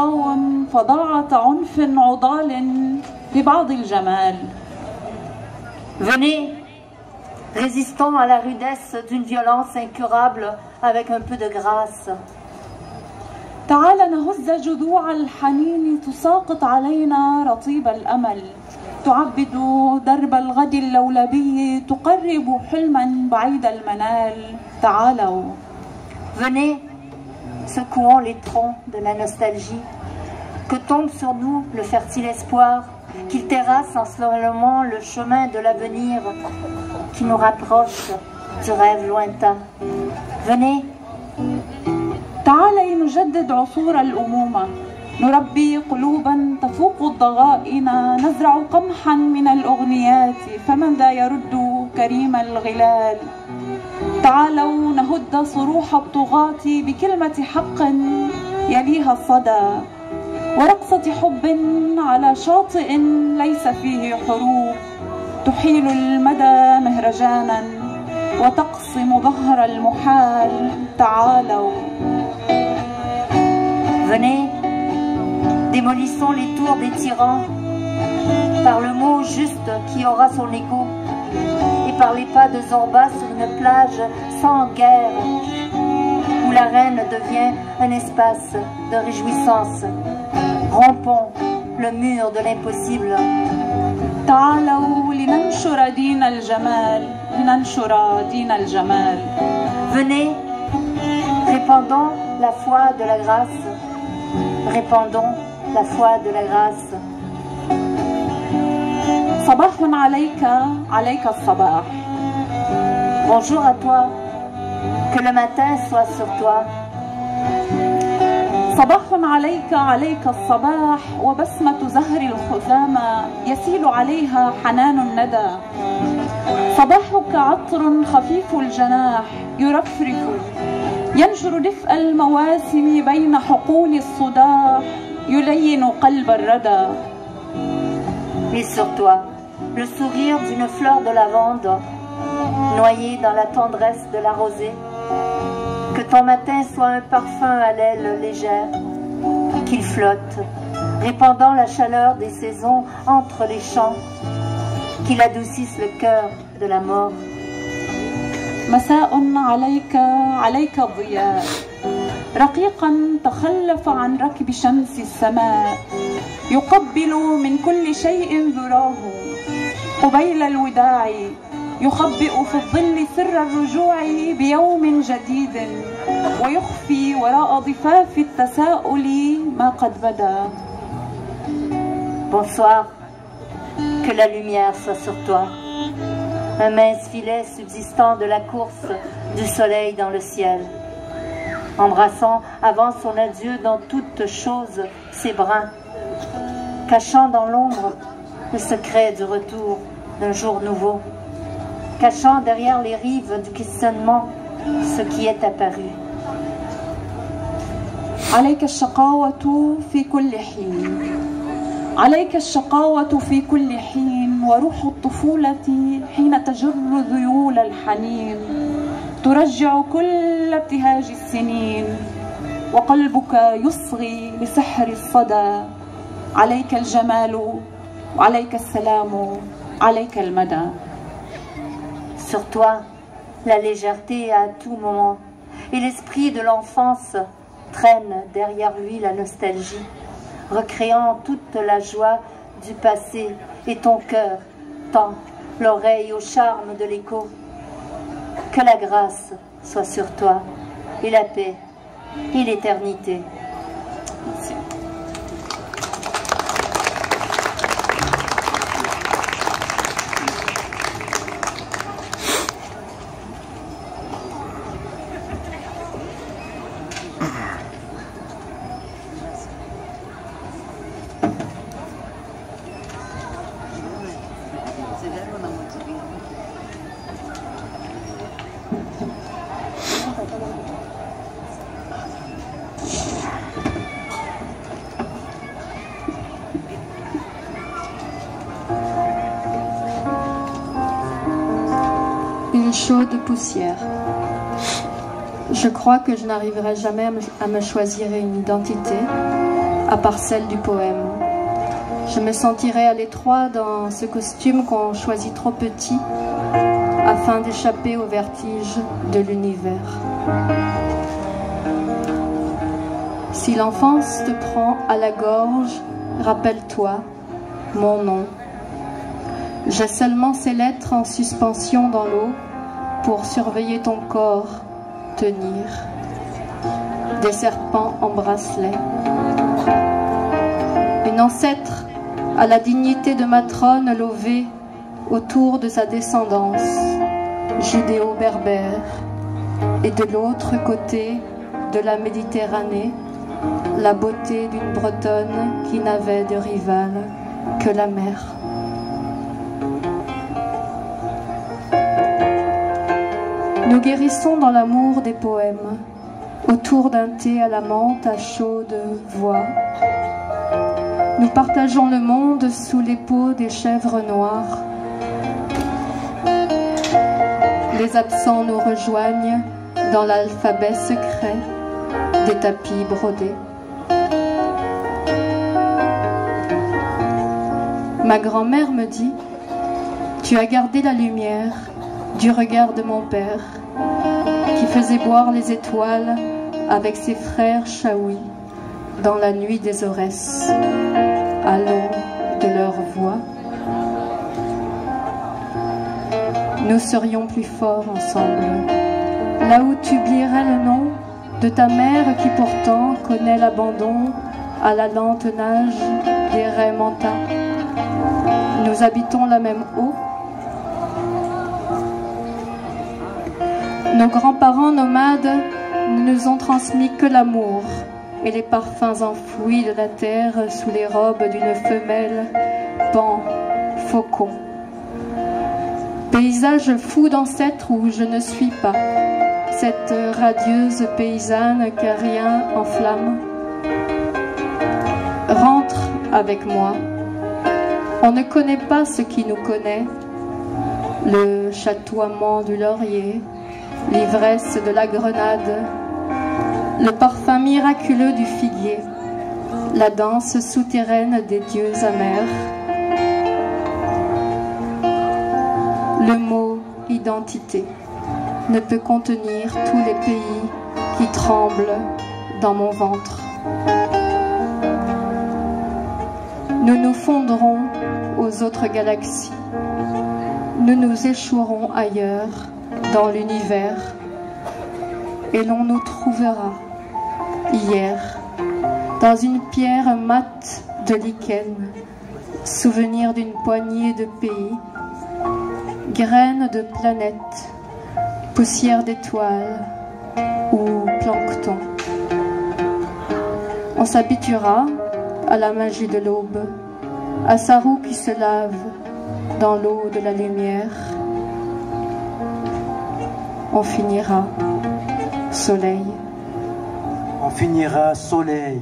تقاوم فضاعة عنف عضال ببعض الجمال. Venez, résistons à la rudesse d'une violence incurable avec un peu de grâce. تعال نهز جذوع الحنين تساقط علينا رطيب الأمل، تعبد درب الغد اللولبي، تقرب حلما بعيد المنال. تعالوا. Venez, secouons les troncs de la nostalgie, que tombe sur nous le fertile espoir, qu'il terrasse en slowement le chemin de l'avenir, qui nous rapproche du rêve lointain. Venez. تعالي نجدد عصور الأمومة، نربي قلوبا تفوق الضغائن، نزرع قمحا من الأغنيات، فمن ذا يرد كريم الغلال. تعالوا نهد صروح الطغاة بكلمة حق يليها الصدى، ورقصة حب على شاطئ ليس فيه حروب، تحيل المدى مهرجانا وتقسم ظهر المحال. تعالوا. Venez, démolissons les tours des tyrans par le mot juste qui aura son écho et par les pas de Zorba sur une plage sans guerre où l'arène devient un espace de réjouissance. Rompons le mur de l'impossible. تعالوا لننشر دين الجمال، لننشر دين الجمال. Venez, répandons la foi de la grâce. Répandons la foi de la grâce. صباح عليك، عليك الصباح. Bonjour à toi, que le matin soit sur toi. صباح عليك، عليك الصباح، وبسمة زهر الخزامى يسيل عليها حنان الندى. صباحك عطر خفيف الجناح يرفرف، ينشر دفء المواسم بين حقول الصداح، يلين قلب الردى. Et sur toi, le sourire d'une fleur de lavande, noyée dans la tendresse de la rosée. Que ton matin soit un parfum à l'aile légère, qu'il flotte, répandant la chaleur des saisons entre les champs, qu'il adoucisse le cœur de la mort. مساء عليك، عليك الضياء، رقيقا تخلف عن ركب شمس السماء، يقبل من كل شيء ذراه قبيل الوداع، يخبئ في الظل سر الرجوع بيوم جديد، ويخفي وراء ضفاف التساؤل ما قد بدا. Bonsoir, que la lumière soit sur toi. Un mince filet subsistant de la course du soleil dans le ciel, embrassant avant son adieu dans toute chose ses brins, cachant dans l'ombre le secret du retour d'un jour nouveau, cachant derrière les rives du questionnement ce qui est apparu. عليك الشقاوة في كل حين، عليك الشقاوة في كل حين، وروح الطفولة حين تجر ذيول الحنين ترجع كل ابتهاج السنين، وقلبك يصغي لسحر الصدى. عليك الجمال، عليك السلام، عليك المدى. Sur toi, la légèreté à tout moment, et l'esprit de l'enfance traîne derrière lui la nostalgie, recréant toute la joie du passé, et ton cœur tend l'oreille au charme de l'écho. Que la grâce soit sur toi, et la paix, et l'éternité. Merci. Une chaude poussière. Je crois que je n'arriverai jamais à me choisir une identité, à part celle du poème. Je me sentirais à l'étroit dans ce costume qu'on choisit trop petit afin d'échapper au vertige de l'univers. Si l'enfance te prend à la gorge, rappelle-toi mon nom. J'ai seulement ces lettres en suspension dans l'eau pour surveiller ton corps tenir. Des serpents en bracelet. Une ancêtre à la dignité de matrone lovée autour de sa descendance judéo-berbère, et de l'autre côté de la Méditerranée, la beauté d'une Bretonne qui n'avait de rivale que la mer. Nous guérissons dans l'amour des poèmes, autour d'un thé à la menthe à chaude voix. Nous partageons le monde sous les peaux des chèvres noires. Les absents nous rejoignent dans l'alphabet secret des tapis brodés. Ma grand-mère me dit, tu as gardé la lumière du regard de mon père, qui faisait boire les étoiles avec ses frères Chaoui dans la nuit des Aurès, à l'aune de leur voix. Nous serions plus forts ensemble, là où tu oublierais le nom de ta mère qui pourtant connaît l'abandon à la lente nage des raies Manta. Nous habitons la même eau. Nos grands-parents nomades ne nous ont transmis que l'amour et les parfums enfouis de la terre sous les robes d'une femelle pan faucon. Paysage fou d'ancêtres où je ne suis pas, cette radieuse paysanne que rien enflamme. Rentre avec moi. On ne connaît pas ce qui nous connaît, le chatoiement du laurier, l'ivresse de la grenade, le parfum miraculeux du figuier, la danse souterraine des dieux amers. Le mot identité ne peut contenir tous les pays qui tremblent dans mon ventre. Nous nous fondrons aux autres galaxies. Nous nous échouerons ailleurs dans l'univers et l'on nous trouvera hier dans une pierre mate de lichen, souvenir d'une poignée de pays, graines de planètes, poussière d'étoiles ou plancton. On s'habituera à la magie de l'aube, à sa roue qui se lave dans l'eau de la lumière. On finira soleil. On finira soleil.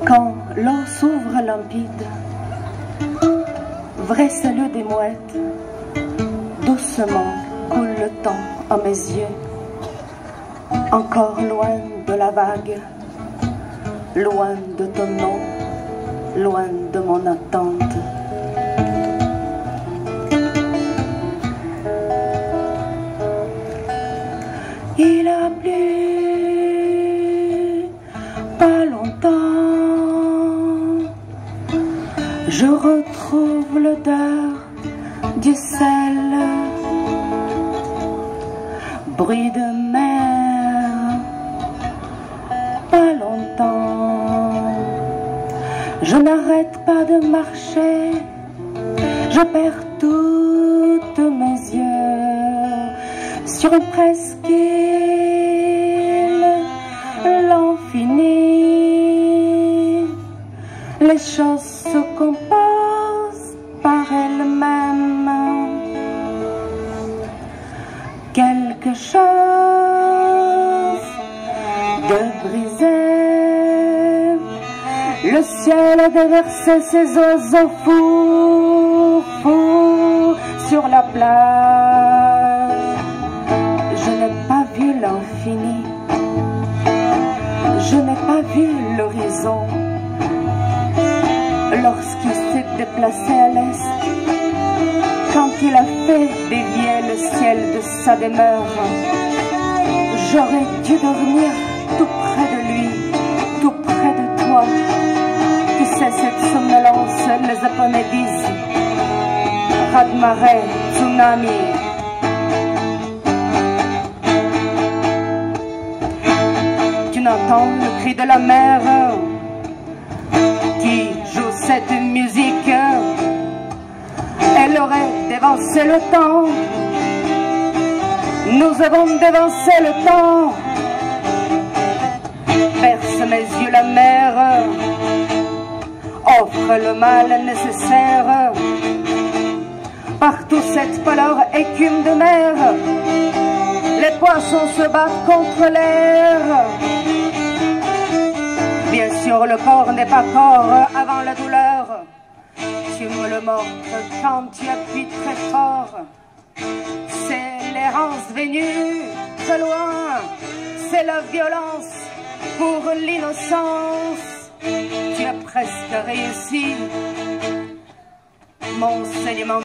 Quand l'eau s'ouvre limpide, vrai salut des mouettes, doucement coule le temps à mes yeux, encore loin de la vague, loin de ton nom, loin de mon attente. Il a plu pas longtemps, je retrouve l'odeur du Dieu seul, bruit de mer, pas longtemps. Je n'arrête pas de marcher, je perds toutes mes yeux sur une presqu'île, l'infini. Les choses se composent par elles-mêmes. Quelque chose de brisé. Le ciel a déversé ses oiseaux fous, fous sur la plage. Je n'ai pas vu l'infini. Je n'ai pas vu l'horizon. Lorsqu'il s'est déplacé à l'est, quand il a fait dévier le ciel de sa demeure, j'aurais dû dormir tout près de lui, tout près de toi. Tu sais, cette somnolence, les Japonais disent raz-de-marée, tsunami. Tu n'entends le cri de la mer qui joue cette musique. Elle aurait dévancé le temps. Nous avons dévancé le temps. Berce mes yeux la mer, offre le mal nécessaire. Partout cette pâleur écume de mer. Les poissons se battent contre l'air. Bien sûr, le corps n'est pas corps avant la douleur. Tu me le montres quand tu appuies très fort. C'est l'errance venue de loin. C'est la violence pour l'innocence. Tu as presque réussi mon saignement.